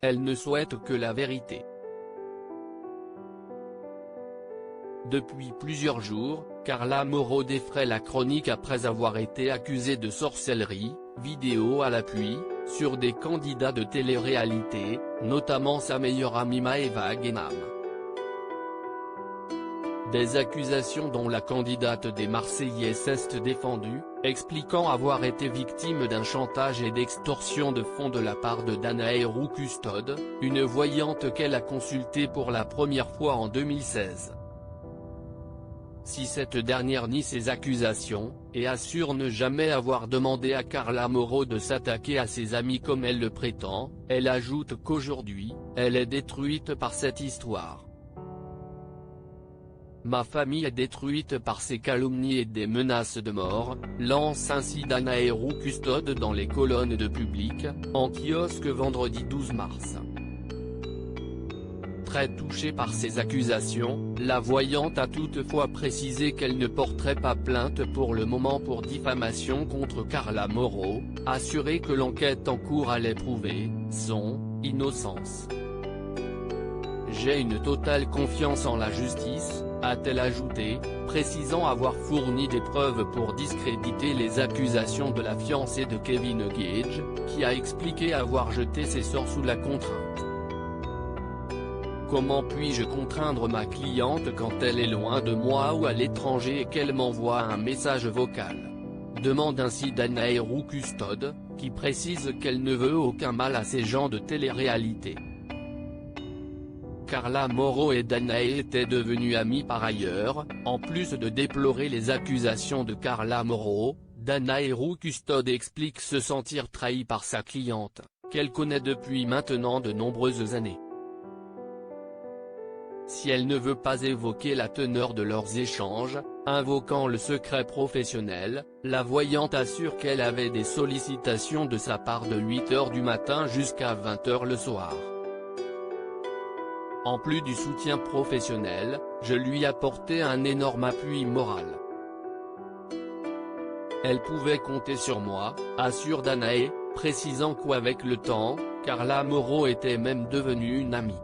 elle ne souhaite que la vérité. Depuis plusieurs jours, Carla Moreau défraie la chronique après avoir été accusée de sorcellerie, vidéo à l'appui, sur des candidats de télé-réalité, notamment sa meilleure amie Maëva Guénam. Des accusations dont la candidate des Marseillais s'est défendue, expliquant avoir été victime d'un chantage et d'extorsion de fonds de la part de Danae Roux Custode, une voyante qu'elle a consultée pour la première fois en 2016. Si cette dernière nie ces accusations, et assure ne jamais avoir demandé à Carla Moreau de s'attaquer à ses amis comme elle le prétend, elle ajoute qu'aujourd'hui, elle est détruite par cette histoire. Ma famille est détruite par ces calomnies et des menaces de mort, lance ainsi Danae Roux Custode dans les colonnes de Public, en kiosque vendredi 12 mars. Très touchée par ces accusations, la voyante a toutefois précisé qu'elle ne porterait pas plainte pour le moment pour diffamation contre Carla Moreau, assuré que l'enquête en cours allait prouver son innocence. J'ai une totale confiance en la justice, a-t-elle ajouté, précisant avoir fourni des preuves pour discréditer les accusations de la fiancée de Kevin Gage, qui a expliqué avoir jeté ses sorts sous la contrainte. Comment puis-je contraindre ma cliente quand elle est loin de moi ou à l'étranger et qu'elle m'envoie un message vocal ? Demande ainsi Danae Roux Custode, qui précise qu'elle ne veut aucun mal à ces gens de télé-réalité. Carla Moreau et Danae étaient devenues amies par ailleurs, en plus de déplorer les accusations de Carla Moreau, Danae Roux Custode explique se sentir trahie par sa cliente, qu'elle connaît depuis maintenant de nombreuses années. Si elle ne veut pas évoquer la teneur de leurs échanges, invoquant le secret professionnel, la voyante assure qu'elle avait des sollicitations de sa part de 8 h du matin jusqu'à 20 h le soir. En plus du soutien professionnel, je lui apportais un énorme appui moral. Elle pouvait compter sur moi, assure Danae, précisant qu'avec le temps, Carla Moreau était même devenue une amie.